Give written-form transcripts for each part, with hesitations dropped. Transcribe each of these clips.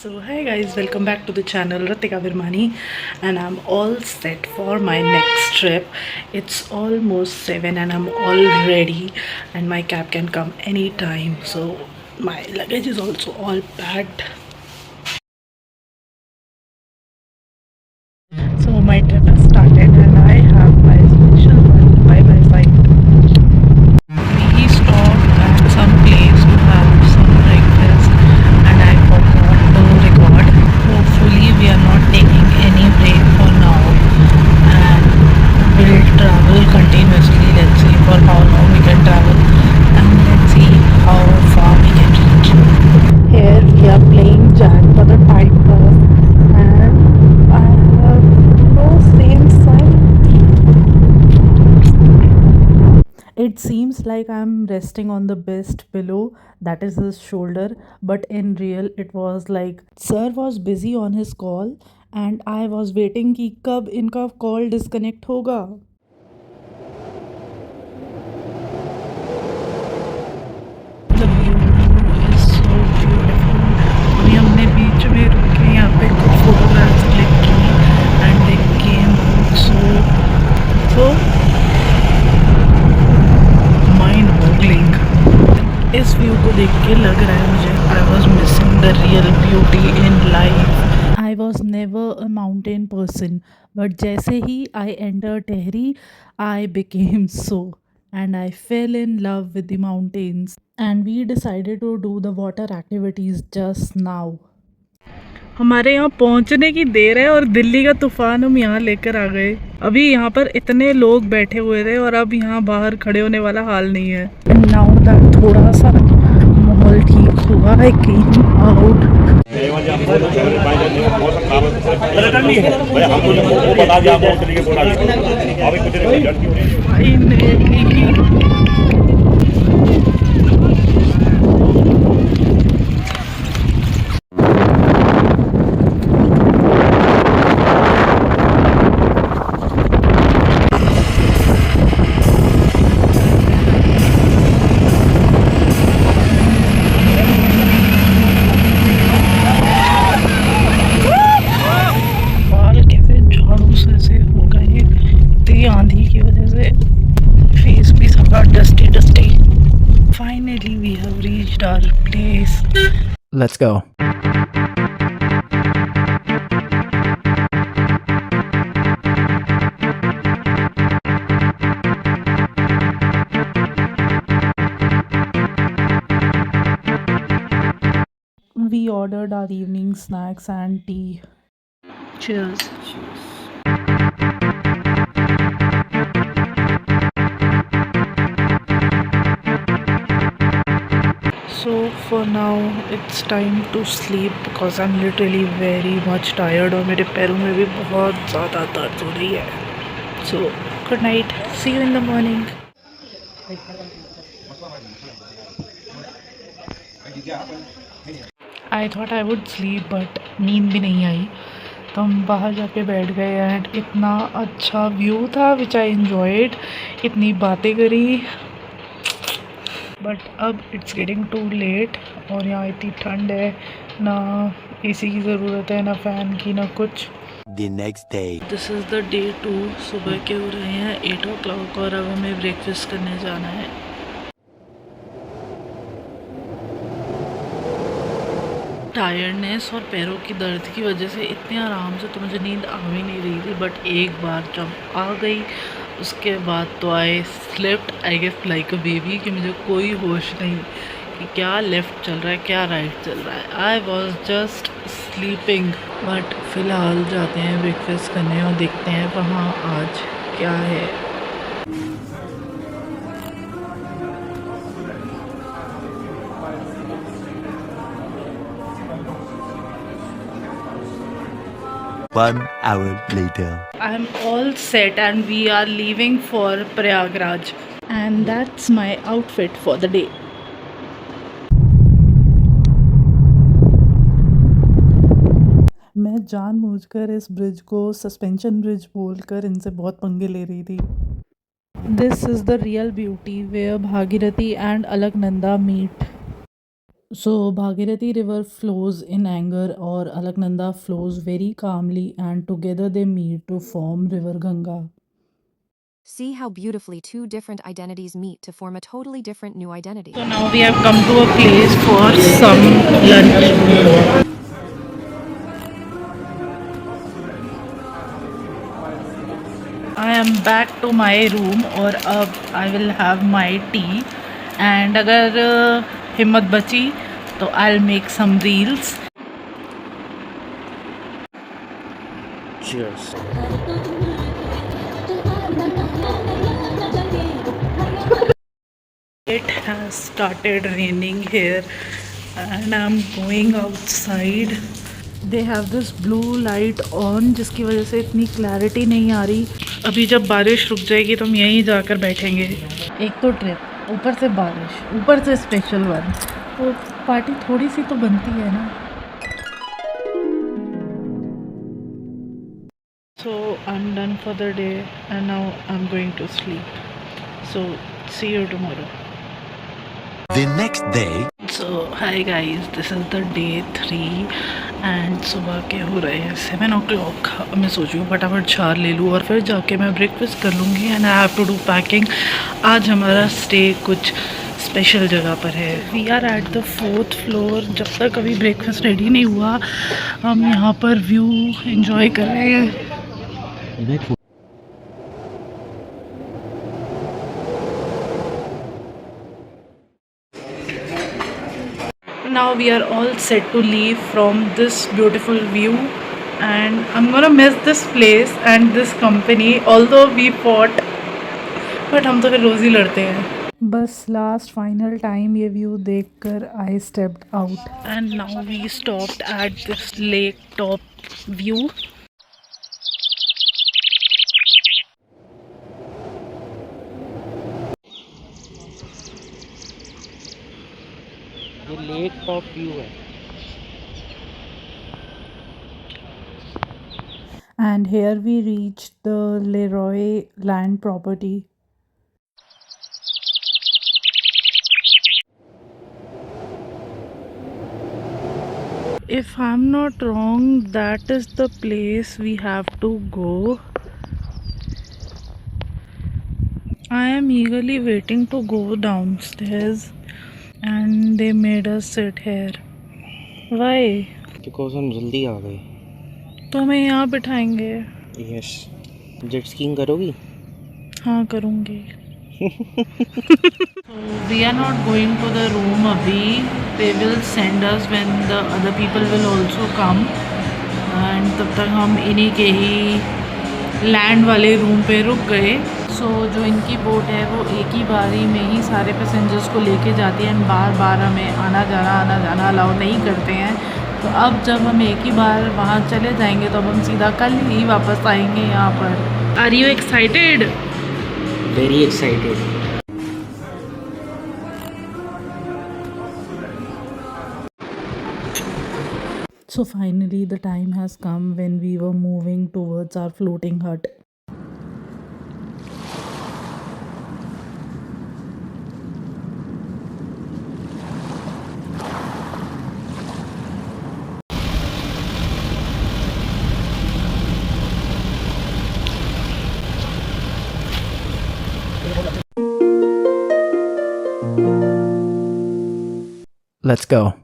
So hi guys, welcome back to the channel Ritika Virmani, and I'm all set for my next trip. It's almost 7 and I'm all ready, and my cab can come anytime. So my luggage is also all packed. So my trip has started and I have my special Wi-Fi by my side. We stopped at some place to have some breakfast and I forgot to record. Hopefully we are not taking any break for now and we'll travel continuously. Let's see for how long we can travel and let's see how far we can reach. Here we are playing Jack for the time pass and I have no same sign. It seems like I'm resting on the best pillow, that is his shoulder, but in real it was like sir was busy on his call and I was waiting कि कब इनका call disconnect होगा. The view is so beautiful. अभी हमने बीच में रुक के यहाँ पे कुछ photographs click की and they came out so mind boggling. इस व्यू को देख के लग रहा है मुझे I was missing the real beauty in life. I was never a mountain person but जैसे ही I enter Tehri I became so and I fell in love with the mountains and we decided to do the water activities just now. हमारे यहाँ पहुँचने की देर है और दिल्ली का तूफान हम यहाँ लेकर आ गए. अभी यहाँ पर इतने लोग बैठे हुए थे और अब यहाँ बाहर खड़े होने वाला हाल नहीं है. नाउ दैट थोड़ा सा माहौल ठीक हुआ है केम आउट. बाल कैसे झाड़ू से हो गए इतनी आंधी की वजह से फेस भी सबका dusty dusty. Finally we have reached our place. Let's go. We ordered our evening snacks and tea. Cheers. So for now it's time to sleep because I'm literally very much tired और मेरे पैरों में भी बहुत ज़्यादा दर्द हो रही है. So good night. See you in the morning. I thought I would sleep but नींद भी नहीं आई तो हम बाहर जाके बैठ गए एंड इतना अच्छा व्यू था विच आई enjoyed. इतनी बातें करी बट अब इट्स गेटिंग टू लेट और यहाँ इतनी ठंड है ना एसी की ज़रूरत है ना फ़ैन की ना कुछ. The next day. This is the day 2. सुबह के हो रहे हैं 8 o'clock और अब हमें ब्रेकफास्ट करने जाना है. टायर्डनेस और पैरों की दर्द की वजह से इतने आराम से तो मुझे नींद आ भी नहीं रही थी बट एक बार जब आ गई उसके बाद तो I slept I guess like a baby कि मुझे कोई होश नहीं कि क्या लेफ़्ट चल रहा है क्या राइट चल रहा है. I was just sleeping but फ़िलहाल जाते हैं ब्रेकफास्ट करने और देखते हैं वहाँ आज क्या है. One hour later. I'm all set and we are leaving for Prayagraj and that's my outfit for the day. मैं जानबूझकर इस ब्रिज को सस्पेंशन ब्रिज बोलकर इनसे बहुत पंगे ले रही थी. This is the real beauty where Bhagirathi and Alaknanda meet. So Bhagirathi river flows in anger or Alaknanda flows very calmly and together they meet to form river Ganga. See how beautifully two different identities meet to form a totally different new identity. So now we have come to a place for some lunch. I am back to my room और अब I will have my tea and अगर हिम्मत बची तो I'll make some reels. Cheers. It has started raining here and I'm going outside. They have this blue light on जिसकी वजह से इतनी क्लैरिटी नहीं आ रही. अभी जब बारिश रुक जाएगी तो हम यहीं जाकर बैठेंगे. एक तो ट्रिप, ऊपर से बारिश, ऊपर से स्पेशल वन, तो पार्टी थोड़ी सी तो बनती है ना. So I'm done for the day and now I'm going to sleep. So see you tomorrow. The next day. So hi guys, this is the day 3 and सुबह के हो रहे हैं 7 o'clock. मैं सोच रही हूँ फटाफट 4 ले लूँ और फिर जाके मैं ब्रेकफास्ट कर लूँगी and I have to do packing. आज हमारा स्टे कुछ स्पेशल जगह पर है. We are at the 4th floor. जब तक अभी ब्रेकफास्ट रेडी नहीं हुआ हम यहाँ पर व्यू एंजॉय कर रहे हैं. Now we are all set to leave from this beautiful view and I'm gonna miss this place and this company although we fought but हम तो फिर रोज़ ही लड़ते हैं. बस लास्ट फाइनल टाइम ये व्यू देखकर I stepped out and now we stopped at this lake top view. ये lake top view है. And here we reached the Leroy land property. If I'm not wrong, that is the place we have to go. I am eagerly waiting to go downstairs and they made us sit here. Why? Because हम जल्दी आ गए. तो हमें यहाँ बिठाएंगे. Yes. Jet skiing करोगी? हाँ करूँगी. So we are not going to the room अभी. They will send us when the other people will also come and तब तक हम इन्हीं के ही लैंड वाले रूम पे रुक गए. सो जो इनकी बोट है वो एक ही बारी में ही सारे पैसेंजर्स को लेके जाती है एंड बार बार हमें आना जाना अलाउ नहीं करते हैं. तो अब जब हम एक ही बार वहाँ चले जाएंगे तो अब हम सीधा कल ही वापस आएंगे यहाँ पर. Are you excited? Very excited. So finally the time has come when we were moving towards our floating hut. Let's go.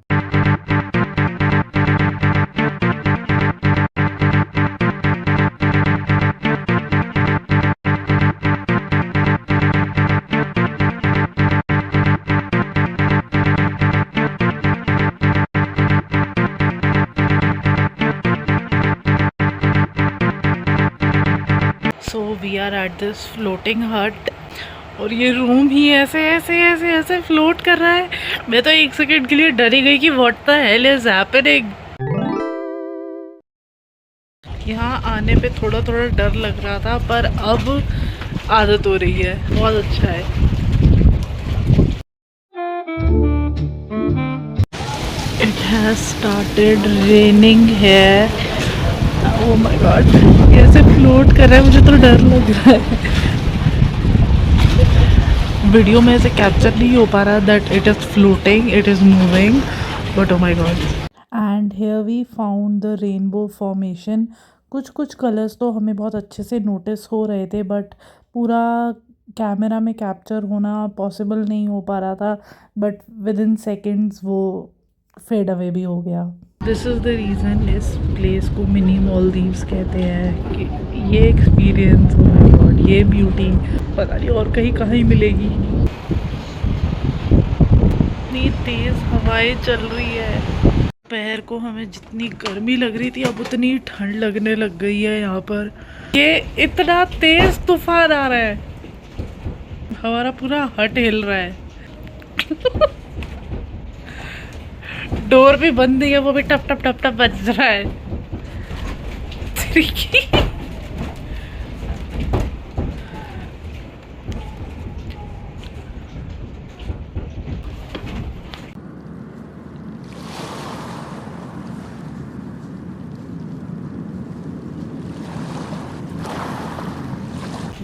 So we are at this floating hut और ये रूम ही ऐसे ऐसे ऐसे ऐसे फ्लोट कर रहा है. मैं तो एक सेकंड के लिए डरी गई कि what the hell is happening. यहाँ आने पे थोड़ा थोड़ा डर लग रहा था पर अब आदत हो रही है. बहुत अच्छा है. It has started raining here. Oh my God! ये ऐसे फ्लोट कर रहा है मुझे तो डर लग रहा है. वीडियो में ऐसे कैप्चर नहीं हो पा रहा that it is floating, it is moving, but oh my God. And here we found the rainbow formation. कुछ कुछ कलर्स तो हमें बहुत अच्छे से नोटिस हो रहे थे, बट पूरा कैमरा में कैप्चर होना पॉसिबल नहीं हो पा रहा था, बट विद इन सेकेंड्स वो फेड अवे भी हो गया। दिस इज़ द रीज़न इस प्लेस को मिनी मालदीव्स कहते हैं कि ये एक्सपीरियंस, oh my God, ये ब्यूटी पता नहीं और कहीं कहाँ ही मिलेगी। इतनी तेज़ हवाएं चल रही है, दोपहर को हमें जितनी गर्मी लग रही थी अब उतनी ठंड लगने लग गई है यहाँ पर। ये इतना तेज़ तूफान आ रहा है, हमारा पूरा हट हिल रहा है। डोर भी बंद है, वो भी टप टप टप टप बज रहा है।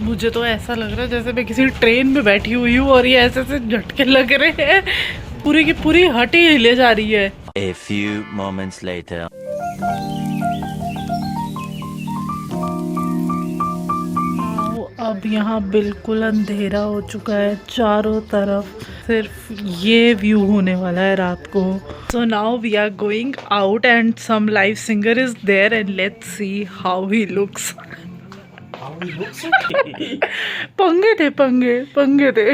मुझे तो ऐसा लग रहा है जैसे मैं किसी ट्रेन में बैठी हुई हूँ और ये ऐसे ऐसे झटके लग रहे हैं, पूरी की पूरी हट ही हिले जा रही है। A few moments later. अब यहाँ बिल्कुल अंधेरा हो चुका है, चारों तरफ सिर्फ ये व्यू होने वाला है रात को। So now we are going out and some live singer is there and let's see how he looks. पंगे थे।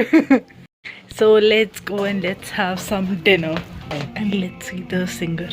So let's go and let's have some dinner and let's see the singer.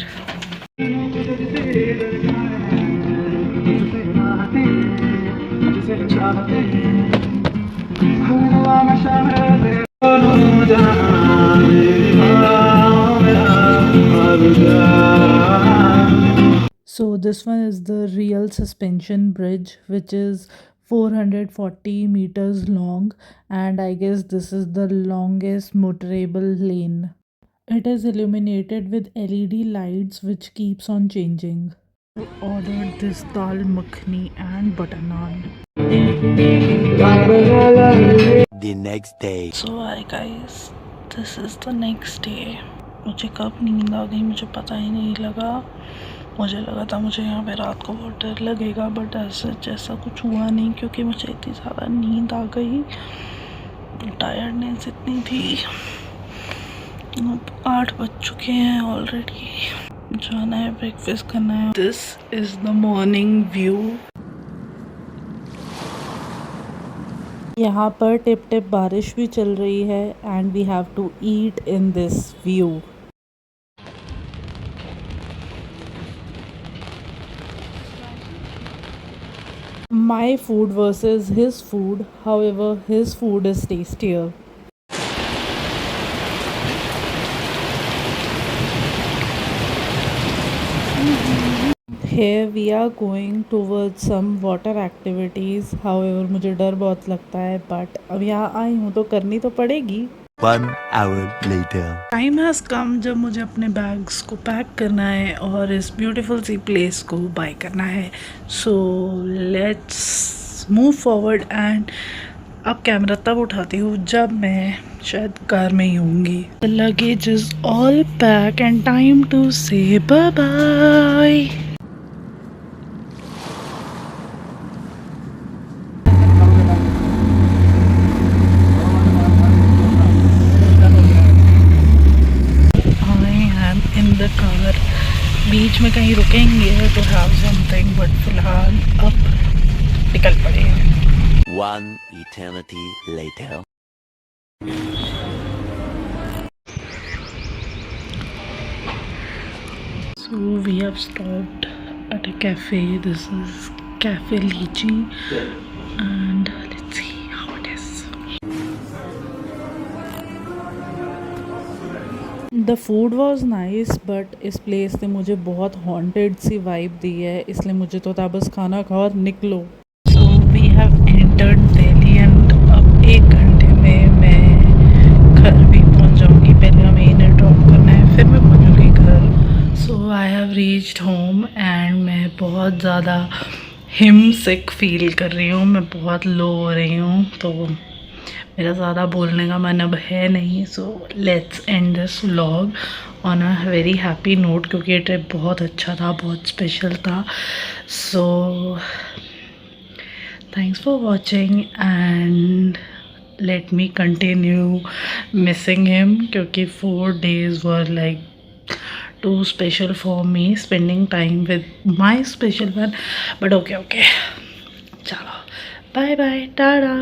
So this one is the real suspension bridge, which is 440 meters long, and I guess this is the longest motorable lane. It is illuminated with LED lights which keeps on changing. We ordered this dal makhani and butter naan. The next day. So hi guys, this is the next day. मुझे कब नींद आ गई मुझे पता ही नहीं लगा। मुझे लगा था मुझे यहाँ पे रात को बहुत डर लगेगा, बट ऐसा जैसा कुछ हुआ नहीं क्योंकि मुझे इतनी ज़्यादा नींद आ गई, टायर्डनेस इतनी थी। अब 8 बज चुके हैं ऑलरेडी, जाना है ब्रेकफास्ट करना है। This is the morning view. यहाँ पर टिप टिप बारिश भी चल रही है and we have to eat in this view. My food versus his food, however his food is tastier. Here we are going towards some water activities. However मुझे डर बहुत लगता है, but अब यहाँ आई हूँ तो करनी तो पड़ेगी। 1 hour later. Time has come जब मुझे अपने बैग्स को पैक करना है और इस ब्यूटीफुल सी प्लेस को बाय करना है। So let's move forward and अब कैमरा तब उठाती हूँ जब मैं शायद कार में ही होंगी। The luggage is all packed and time to say bye bye. The car बीच में कहीं रुकेंगे तो हैव समथिंग, बट फिलहाल अब निकल पड़े हैं। 1 eternity later. So we have stopped at a cafe. This is Cafe Lychee and let's see how it is. The food was nice, but इस प्लेस ने मुझे बहुत हॉन्टेड सी वाइब दी है, इसलिए मुझे तो था बस खाना खाओ और निकलो। So we have entered Delhi and अब 1 घंटे में मैं घर भी पहुंच जाऊंगी। पहले हमें इन्हें ड्रॉप करना है, फिर मैं पहुंचूंगी घर। So I have reached home and मैं बहुत ज़्यादा हिम सिक फील कर रही हूँ, मैं बहुत लो हो रही हूँ, तो मेरा ज़्यादा बोलने का मन अब है नहीं, so let's end this vlog on a very happy note, क्योंकि ये ट्रिप बहुत अच्छा था, बहुत स्पेशल था. So thanks for watching and let me continue missing him, क्योंकि 4 days were like too special for me, spending time with my special one. But okay, चलो, bye bye, Tata.